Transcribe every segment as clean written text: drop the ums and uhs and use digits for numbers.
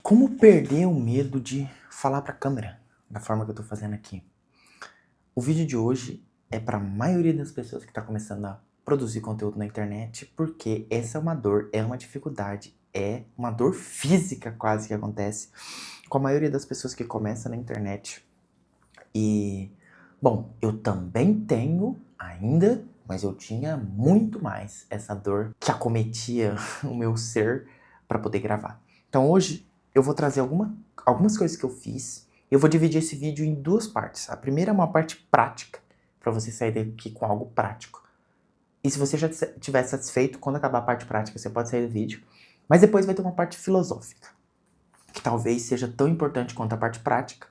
Como perder o medo de falar pra câmera, da forma que eu tô fazendo aqui? O vídeo de hoje é pra maioria das pessoas que tá começando a produzir conteúdo na internet, porque essa é uma dor, é uma dificuldade, é uma dor física quase que acontece com a maioria das pessoas que começam na internet. E, bom, eu também tenho ainda, mas eu tinha muito mais essa dor que acometia o meu ser pra poder gravar. Então hoje eu vou trazer algumas coisas que eu fiz. Eu vou dividir esse vídeo em duas partes. A primeira é uma parte prática, para você sair daqui com algo prático. E se você já estiver satisfeito, quando acabar a parte prática, você pode sair do vídeo. Mas depois vai ter uma parte filosófica, que talvez seja tão importante quanto a parte prática,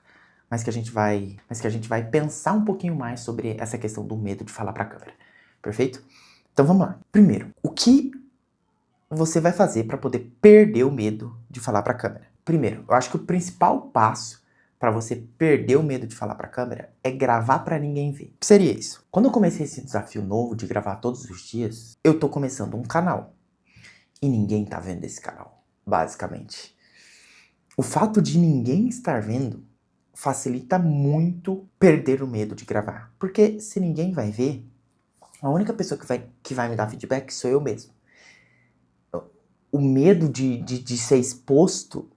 mas que a gente vai pensar um pouquinho mais sobre essa questão do medo de falar para a câmera. Perfeito? Então vamos lá. Primeiro, o que você vai fazer para poder perder o medo de falar para a câmera? Primeiro, eu acho que o principal passo para você perder o medo de falar para a câmera é gravar para ninguém ver. O que seria isso? Quando eu comecei esse desafio novo de gravar todos os dias, eu tô começando um canal. E ninguém tá vendo esse canal, basicamente. O fato de ninguém estar vendo facilita muito perder o medo de gravar. Porque se ninguém vai ver, a única pessoa que vai me dar feedback sou eu mesmo. O medo de ser exposto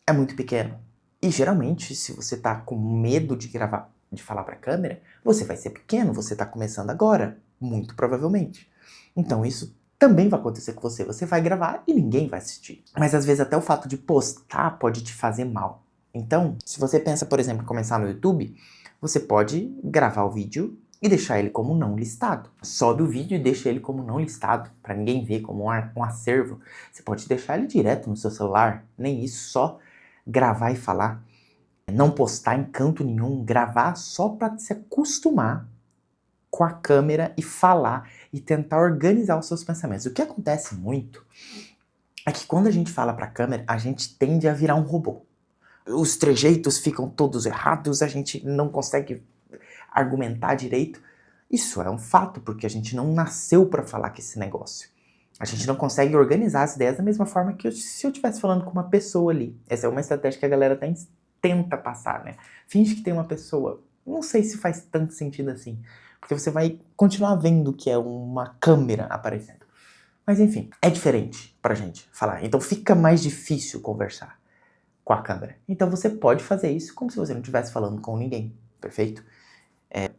é muito pequeno. E geralmente, se você tá com medo de gravar, de falar pra câmera, você vai ser pequeno, você tá começando agora, muito provavelmente. Então isso também vai acontecer com você. Você vai gravar e ninguém vai assistir. Mas às vezes até o fato de postar pode te fazer mal. Então, se você pensa, por exemplo, em começar no YouTube, você pode gravar o vídeo e deixar ele como não listado. Sobe o vídeo e deixa ele como não listado, para ninguém ver, como um acervo. Você pode deixar ele direto no seu celular, nem isso, só gravar e falar. Não postar em canto nenhum, gravar só para se acostumar com a câmera e falar e tentar organizar os seus pensamentos. O que acontece muito é que quando a gente fala para a câmera, a gente tende a virar um robô. Os trejeitos ficam todos errados, a gente não consegue argumentar direito. Isso é um fato, porque a gente não nasceu para falar com esse negócio. A gente não consegue organizar as ideias da mesma forma que se eu estivesse falando com uma pessoa ali. Essa é uma estratégia que a galera tenta passar, né? Finge que tem uma pessoa. Não sei se faz tanto sentido assim, porque você vai continuar vendo que é uma câmera aparecendo. Mas enfim, é diferente pra gente falar. Então fica mais difícil conversar com a câmera. Então você pode fazer isso como se você não estivesse falando com ninguém, perfeito?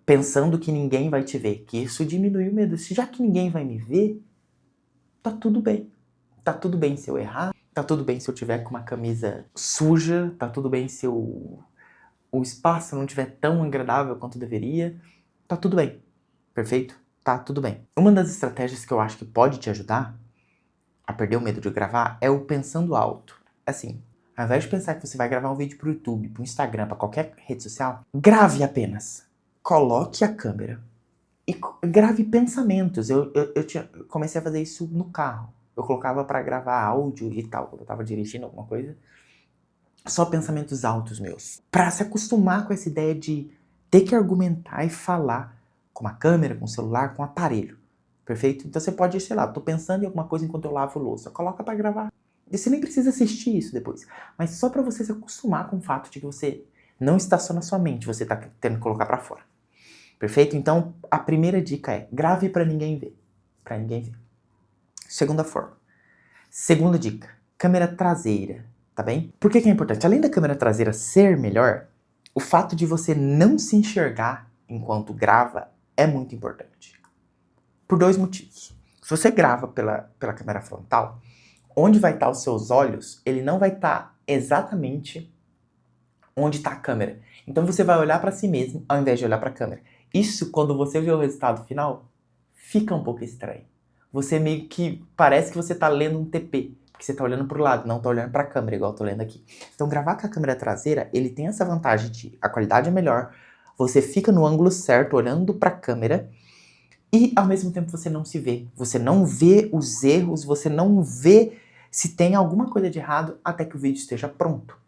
Pensando que ninguém vai te ver, que isso diminui o medo. Já que ninguém vai me ver, tá tudo bem. Tá tudo bem se eu errar, tá tudo bem se eu tiver com uma camisa suja, tá tudo bem se o espaço não tiver tão agradável quanto deveria, tá tudo bem, perfeito? Tá tudo bem. Uma das estratégias que eu acho que pode te ajudar a perder o medo de gravar é o pensando alto. Assim, ao invés de pensar que você vai gravar um vídeo pro YouTube, pro Instagram, pra qualquer rede social, grave apenas. Coloque a câmera e grave pensamentos. Eu comecei a fazer isso no carro. Eu colocava pra gravar áudio e tal, quando eu tava dirigindo alguma coisa. Só pensamentos altos meus. Pra se acostumar com essa ideia de ter que argumentar e falar com uma câmera, com um celular, com um aparelho. Perfeito? Então você pode, sei lá, tô pensando em alguma coisa enquanto eu lavo louça. Coloca pra gravar. E você nem precisa assistir isso depois. Mas só pra você se acostumar com o fato de que você não está só na sua mente, você tá tendo que colocar pra fora. Perfeito? Então, a primeira dica é grave pra ninguém ver. Pra ninguém ver. Segunda forma. Segunda dica. Câmera traseira. Tá bem? Por que é importante? Além da câmera traseira ser melhor, o fato de você não se enxergar enquanto grava é muito importante. Por dois motivos. Se você grava pela câmera frontal, onde vai estar os seus olhos, ele não vai estar exatamente onde está a câmera. Então você vai olhar para si mesmo ao invés de olhar para a câmera. Isso, quando você vê o resultado final, fica um pouco estranho. Você meio que parece que você está lendo um TP, porque você está olhando para o lado, não está olhando para a câmera, igual eu estou lendo aqui. Então gravar com a câmera traseira, ele tem essa vantagem de a qualidade é melhor, você fica no ângulo certo, olhando para a câmera, e ao mesmo tempo você não se vê. Você não vê os erros, você não vê se tem alguma coisa de errado até que o vídeo esteja pronto.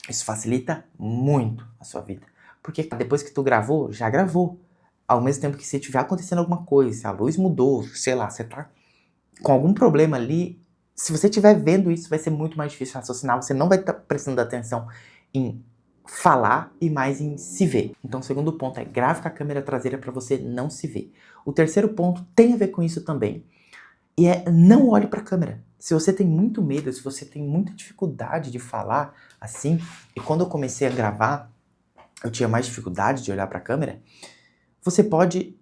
Isso facilita muito a sua vida. Porque depois que tu gravou, já gravou. Ao mesmo tempo que se tiver acontecendo alguma coisa, se a luz mudou, sei lá, você tá com algum problema ali, se você estiver vendo isso, vai ser muito mais difícil raciocinar, você não vai estar prestando atenção em falar e mais em se ver. Então o segundo ponto é grave com a câmera traseira para você não se ver. O terceiro ponto tem a ver com isso também, e é não olhe para a câmera. Se você tem muito medo, se você tem muita dificuldade de falar assim, e quando eu comecei a gravar, eu tinha mais dificuldade de olhar para a câmera, você pode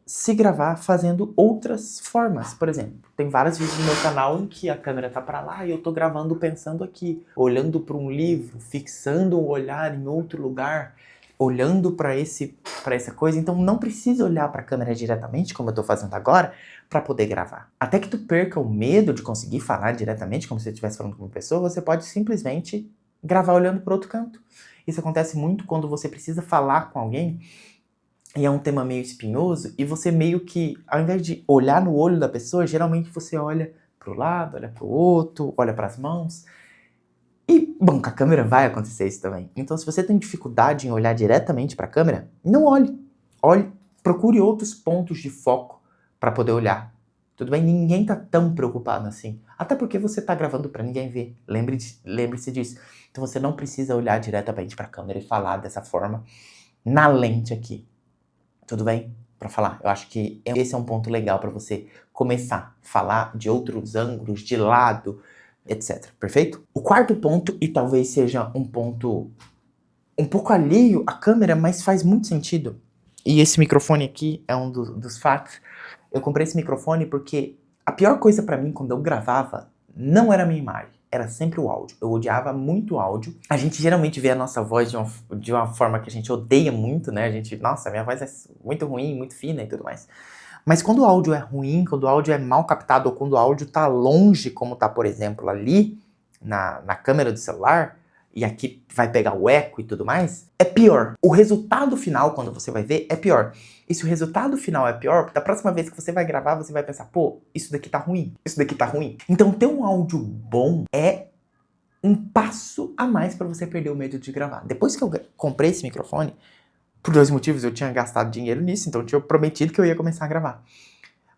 se gravar fazendo outras formas. Por exemplo, tem vários vídeos no meu canal em que a câmera tá para lá e eu tô gravando pensando aqui, olhando para um livro, fixando o olhar em outro lugar, olhando para essa coisa. Então não precisa olhar para a câmera diretamente, como eu tô fazendo agora, para poder gravar. Até que tu perca o medo de conseguir falar diretamente, como se você estivesse falando com uma pessoa, você pode simplesmente gravar olhando para outro canto. Isso acontece muito quando você precisa falar com alguém e é um tema meio espinhoso, e você meio que, ao invés de olhar no olho da pessoa, geralmente você olha pro lado, olha pro outro, olha pras mãos. E, bom, com a câmera vai acontecer isso também. Então, se você tem dificuldade em olhar diretamente pra câmera, não olhe. Olhe, procure outros pontos de foco para poder olhar. Tudo bem? Ninguém tá tão preocupado assim. Até porque você tá gravando pra ninguém ver. Lembre-se disso. Então, você não precisa olhar diretamente pra câmera e falar dessa forma na lente aqui. Tudo bem? Para falar. Eu acho que esse é um ponto legal para você começar a falar de outros ângulos, de lado, etc. Perfeito? O quarto ponto, e talvez seja um ponto um pouco alheio à câmera, mas faz muito sentido. E esse microfone aqui é um dos fatos. Eu comprei esse microfone porque a pior coisa para mim quando eu gravava não era a minha imagem, era sempre o áudio. Eu odiava muito o áudio. A gente geralmente vê a nossa voz de uma forma que a gente odeia muito, né? A gente, nossa, minha voz é muito ruim, muito fina e tudo mais. Mas quando o áudio é ruim, quando o áudio é mal captado, ou quando o áudio tá longe, como tá, por exemplo, ali na câmera do celular, e aqui vai pegar o eco e tudo mais, é pior. O resultado final, quando você vai ver, é pior. E se o resultado final é pior, da próxima vez que você vai gravar, você vai pensar, pô, isso daqui tá ruim, isso daqui tá ruim. Então ter um áudio bom é um passo a mais para você perder o medo de gravar. Depois que eu comprei esse microfone, por 2 motivos, eu tinha gastado dinheiro nisso, então eu tinha prometido que eu ia começar a gravar.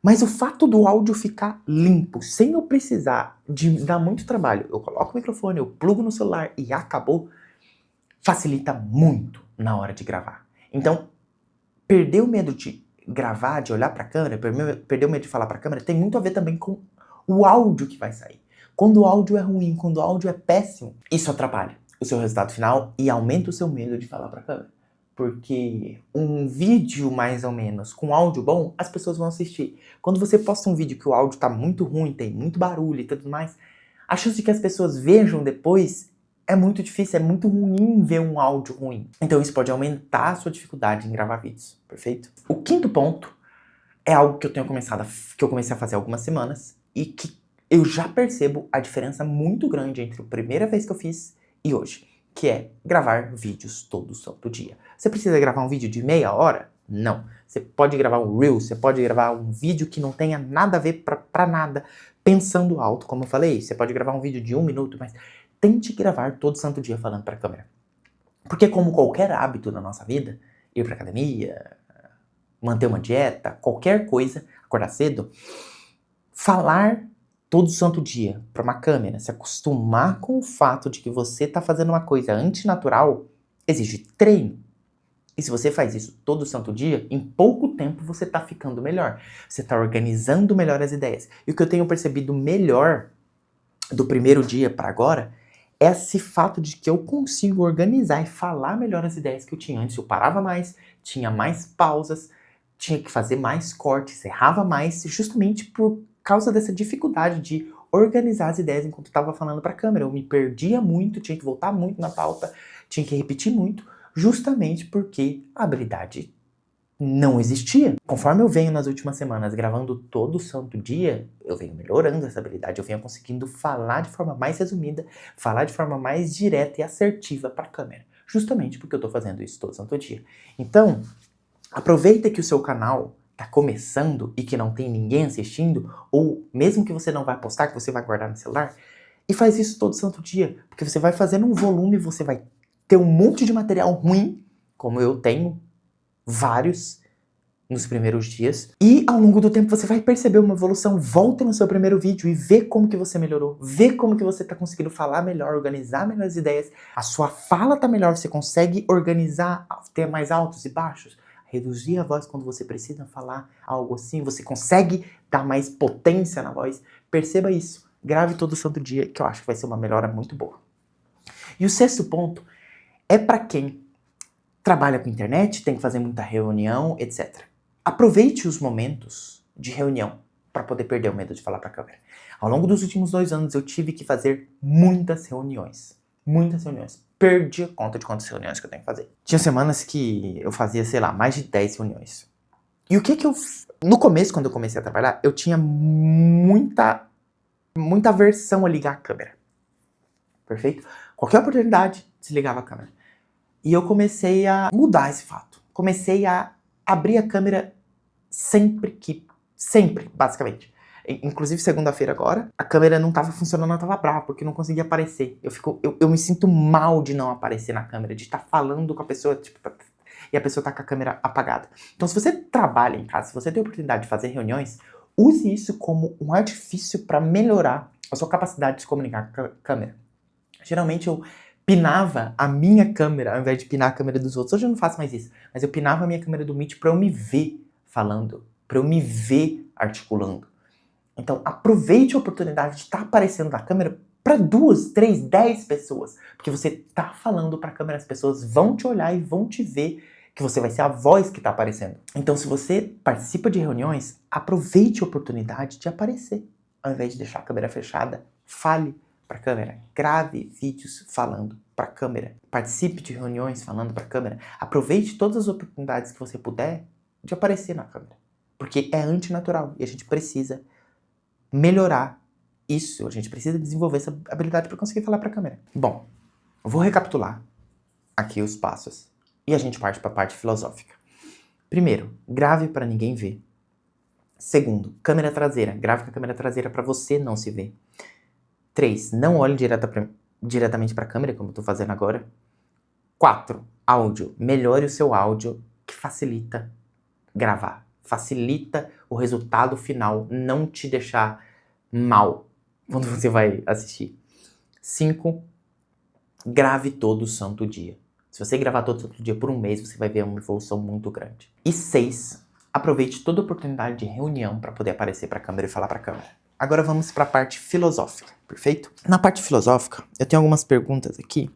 Mas o fato do áudio ficar limpo, sem eu precisar de dar muito trabalho, eu coloco o microfone, eu plugo no celular e acabou, facilita muito na hora de gravar. Então, perder o medo de gravar, de olhar para a câmera, perder o medo de falar para a câmera, tem muito a ver também com o áudio que vai sair. Quando o áudio é ruim, quando o áudio é péssimo, isso atrapalha o seu resultado final e aumenta o seu medo de falar para a câmera. Porque um vídeo, mais ou menos, com áudio bom, as pessoas vão assistir. Quando você posta um vídeo que o áudio tá muito ruim, tem muito barulho e tudo mais, a chance de que as pessoas vejam depois é muito difícil, é muito ruim ver um áudio ruim. Então isso pode aumentar a sua dificuldade em gravar vídeos, perfeito? O quinto ponto é algo que eu comecei a fazer há algumas semanas e que eu já percebo a diferença muito grande entre a primeira vez que eu fiz e hoje, que é gravar vídeos todo santo dia. Você precisa gravar um vídeo de meia hora? Não. Você pode gravar um reel, você pode gravar um vídeo que não tenha nada a ver pra nada, pensando alto, como eu falei. Você pode gravar um vídeo de 1 minuto, mas tente gravar todo santo dia falando pra câmera. Porque como qualquer hábito na nossa vida, ir pra academia, manter uma dieta, qualquer coisa, acordar cedo, falar todo santo dia para uma câmera, se acostumar com o fato de que você está fazendo uma coisa antinatural, exige treino. E se você faz isso todo santo dia, em pouco tempo você está ficando melhor. Você está organizando melhor as ideias. E o que eu tenho percebido melhor do primeiro dia para agora é esse fato de que eu consigo organizar e falar melhor as ideias que eu tinha antes. Eu parava mais, tinha mais pausas, tinha que fazer mais cortes, errava mais, justamente por causa dessa dificuldade de organizar as ideias enquanto estava falando para a câmera. Eu me perdia muito, tinha que voltar muito na pauta, tinha que repetir muito, justamente porque a habilidade não existia. Conforme eu venho nas últimas semanas gravando todo santo dia, eu venho melhorando essa habilidade, eu venho conseguindo falar de forma mais resumida, falar de forma mais direta e assertiva para a câmera, justamente porque eu estou fazendo isso todo santo dia. Então, aproveita que o seu canal tá começando e que não tem ninguém assistindo, ou mesmo que você não vai postar, que você vai guardar no celular, e faz isso todo santo dia, porque você vai fazendo um volume, você vai ter um monte de material ruim, como eu tenho vários, nos primeiros dias. E ao longo do tempo você vai perceber uma evolução. Volta no seu primeiro vídeo e vê como que você melhorou. Vê como que você tá conseguindo falar melhor, organizar melhor as ideias. A sua fala tá melhor, você consegue organizar, ter mais altos e baixos. Reduzir a voz quando você precisa falar algo assim. Você consegue dar mais potência na voz. Perceba isso. Grave todo santo dia, que eu acho que vai ser uma melhora muito boa. E o sexto ponto é para quem trabalha com internet, tem que fazer muita reunião, etc. Aproveite os momentos de reunião para poder perder o medo de falar para a câmera. Ao longo dos últimos 2 anos eu tive que fazer muitas reuniões. Muitas reuniões. Perdi a conta de quantas reuniões que eu tenho que fazer. Tinha semanas que eu fazia, sei lá, mais de 10 reuniões. E o que eu... No começo, quando eu comecei a trabalhar, eu tinha muita aversão a ligar a câmera. Perfeito? Qualquer oportunidade, desligava a câmera. E eu comecei a mudar esse fato. Comecei a abrir a câmera sempre, basicamente. Inclusive, segunda-feira agora, a câmera não estava funcionando, eu estava brava, porque não conseguia aparecer. Eu me sinto mal de não aparecer na câmera, de estar falando com a pessoa, tipo, e a pessoa tá com a câmera apagada. Então, se você trabalha em casa, se você tem a oportunidade de fazer reuniões, use isso como um artifício para melhorar a sua capacidade de se comunicar com a câmera. Geralmente eu pinava a minha câmera ao invés de pinar a câmera dos outros. Hoje eu não faço mais isso, mas eu pinava a minha câmera do Meet para eu me ver falando, para eu me ver articulando. Então aproveite a oportunidade de estar aparecendo na câmera para 2, 3, 10 pessoas, porque você tá falando para a câmera, as pessoas vão te olhar e vão te ver que você vai ser a voz que tá aparecendo. Então se você participa de reuniões, aproveite a oportunidade de aparecer. Ao invés de deixar a câmera fechada, fale para a câmera, grave vídeos falando para a câmera, participe de reuniões falando para a câmera, aproveite todas as oportunidades que você puder de aparecer na câmera, porque é antinatural e a gente precisa melhorar isso, a gente precisa desenvolver essa habilidade para conseguir falar para a câmera. Bom, eu vou recapitular aqui os passos e a gente parte para a parte filosófica. Primeiro, grave para ninguém ver. Segundo, câmera traseira, grave com a câmera traseira para você não se ver. 3. Não olhe diretamente para a câmera, como eu estou fazendo agora. 4. Áudio. Melhore o seu áudio, que facilita gravar. Facilita o resultado final, não te deixar mal quando você vai assistir. 5. Grave todo santo dia. Se você gravar todo santo dia por um mês, você vai ver uma evolução muito grande. E 6. Aproveite toda oportunidade de reunião para poder aparecer para a câmera e falar para a câmera. Agora vamos para a parte filosófica, perfeito? Na parte filosófica, eu tenho algumas perguntas aqui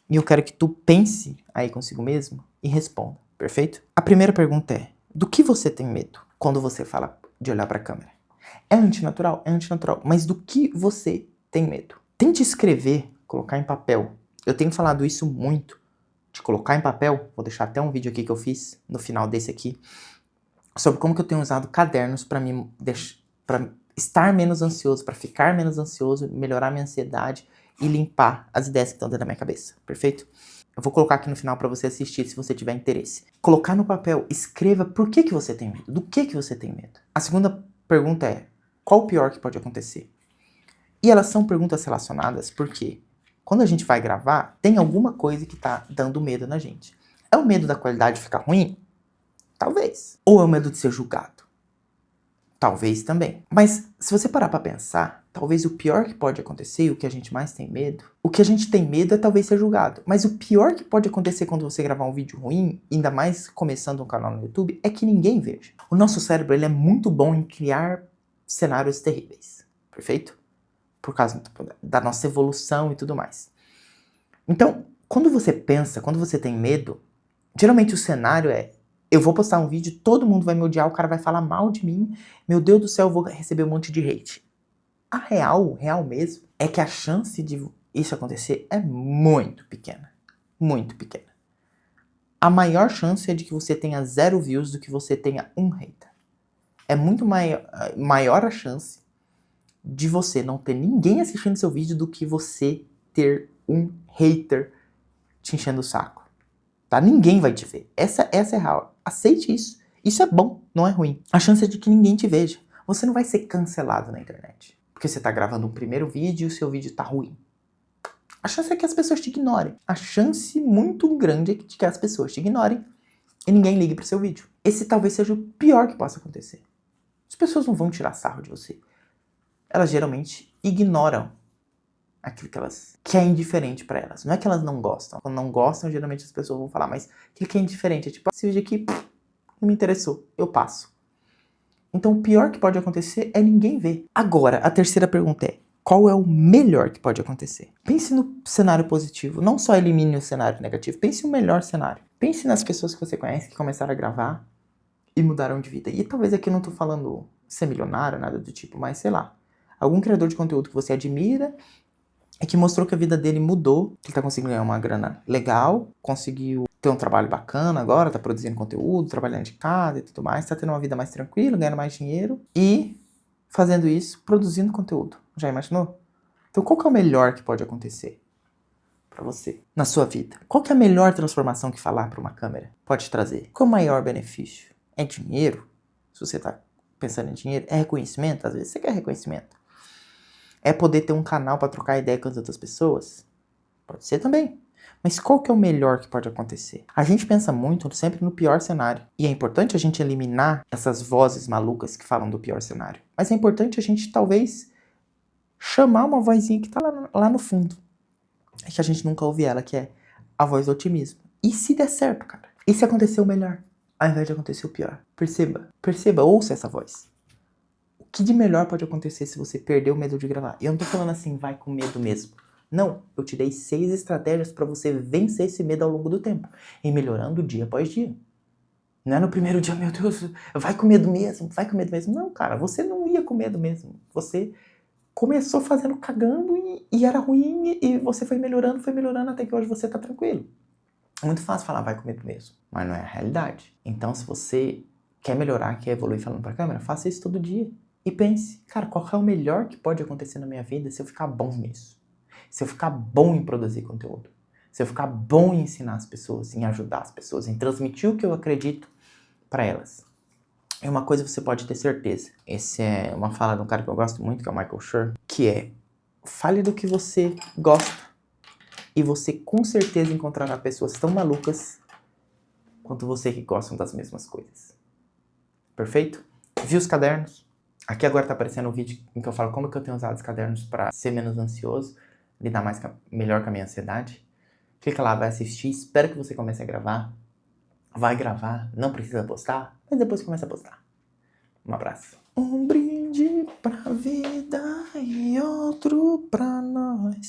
e eu quero que tu pense aí consigo mesmo e responda, perfeito? A primeira pergunta é: do que você tem medo quando você fala de olhar para a câmera? É antinatural? É antinatural, mas do que você tem medo? Tente escrever, colocar em papel. Eu tenho falado isso muito, de colocar em papel. Vou deixar até um vídeo aqui que eu fiz no final desse aqui, sobre como que eu tenho usado cadernos para estar menos ansioso, para ficar menos ansioso, melhorar minha ansiedade e limpar as ideias que estão dentro da minha cabeça, perfeito? Eu vou colocar aqui no final para você assistir se você tiver interesse. Colocar no papel, escreva por que você tem medo, do que você tem medo. A segunda pergunta é: qual o pior que pode acontecer? E elas são perguntas relacionadas porque quando a gente vai gravar, tem alguma coisa que tá dando medo na gente. É o medo da qualidade ficar ruim? Talvez. Ou é o medo de ser julgado? Talvez também. Mas se você parar pra pensar, talvez o pior que pode acontecer, e o que a gente mais tem medo, o que a gente tem medo é talvez ser julgado. Mas o pior que pode acontecer quando você gravar um vídeo ruim, ainda mais começando um canal no YouTube, é que ninguém veja. O nosso cérebro, ele é muito bom em criar cenários terríveis. Perfeito? Por causa da nossa evolução e tudo mais. Então, quando você pensa, quando você tem medo, geralmente o cenário é: eu vou postar um vídeo, todo mundo vai me odiar, o cara vai falar mal de mim, meu Deus do céu, eu vou receber um monte de hate. A real mesmo, é que a chance de isso acontecer é muito pequena. Muito pequena. A maior chance é de que você tenha 0 views do que você tenha 1 hater. É muito maior a chance de você não ter ninguém assistindo seu vídeo do que você ter um hater te enchendo o saco. Tá? Ninguém vai te ver. Essa é real. Aceite isso. Isso é bom, não é ruim. A chance é de que ninguém te veja. Você não vai ser cancelado na internet porque você tá gravando um primeiro vídeo e o seu vídeo tá ruim. A chance é que as pessoas te ignorem. A chance muito grande é de que as pessoas te ignorem e ninguém ligue pro seu vídeo. Esse talvez seja o pior que possa acontecer. As pessoas não vão tirar sarro de você. Elas geralmente ignoram aquilo que é indiferente pra elas. Não é que elas não gostam. Quando não gostam, geralmente as pessoas vão falar, mas aquilo que é indiferente é tipo, esse vídeo aqui não me interessou, eu passo. Então o pior que pode acontecer é ninguém ver. Agora, a terceira pergunta é, qual é o melhor que pode acontecer? Pense no cenário positivo, não só elimine o cenário negativo, pense no melhor cenário. Pense nas pessoas que você conhece que começaram a gravar e mudaram de vida. E talvez aqui eu não tô falando ser milionário, nada do tipo, mas sei lá, algum criador de conteúdo que você admira e que mostrou que a vida dele mudou, que ele tá conseguindo ganhar uma grana legal, conseguiu ter um trabalho bacana agora, tá produzindo conteúdo, trabalhando de casa e tudo mais, tá tendo uma vida mais tranquila, ganhando mais dinheiro e fazendo isso, produzindo conteúdo. Já imaginou? Então qual que é o melhor que pode acontecer pra você na sua vida? Qual que é a melhor transformação que falar pra uma câmera pode trazer? Qual é o maior benefício? É dinheiro? Se você tá pensando em dinheiro, é reconhecimento? Às vezes você quer reconhecimento. É poder ter um canal pra trocar ideia com as outras pessoas? Pode ser também. Mas qual que é o melhor que pode acontecer? A gente pensa muito sempre no pior cenário. E é importante a gente eliminar essas vozes malucas que falam do pior cenário. Mas é importante a gente, talvez, chamar uma vozinha que tá lá no fundo. É que a gente nunca ouve ela, que é a voz do otimismo. E se der certo, cara? E se acontecer o melhor? Ao invés de acontecer o pior? Perceba, ouça essa voz. O que de melhor pode acontecer se você perder o medo de gravar? E eu não tô falando assim, vai com medo mesmo. Não, eu te dei 6 estratégias para você vencer esse medo ao longo do tempo. E melhorando dia após dia. Não é no primeiro dia, meu Deus, vai com medo mesmo, vai com medo mesmo. Não, cara, você não ia com medo mesmo. Você começou fazendo cagando e era ruim e você foi melhorando até que hoje você tá tranquilo. É muito fácil falar vai com medo mesmo, mas não é a realidade. Então se você quer melhorar, quer evoluir falando pra câmera, faça isso todo dia. E pense, cara, qual é o melhor que pode acontecer na minha vida se eu ficar bom nisso? Se eu ficar bom em produzir conteúdo? Se eu ficar bom em ensinar as pessoas, em ajudar as pessoas, em transmitir o que eu acredito pra elas? E uma coisa você pode ter certeza. Essa é uma fala de um cara que eu gosto muito, que é o Michael Schur, que é, fale do que você gosta e você com certeza encontrará pessoas tão malucas quanto você que gostam das mesmas coisas. Perfeito? Viu os cadernos? Aqui agora tá aparecendo um vídeo em que eu falo como que eu tenho usado os cadernos para ser menos ansioso, lidar melhor com a minha ansiedade. Clica lá, vai assistir, espero que você comece a gravar. Vai gravar, não precisa postar, mas depois começa a postar. Um abraço. Um brinde pra vida e outro pra nós.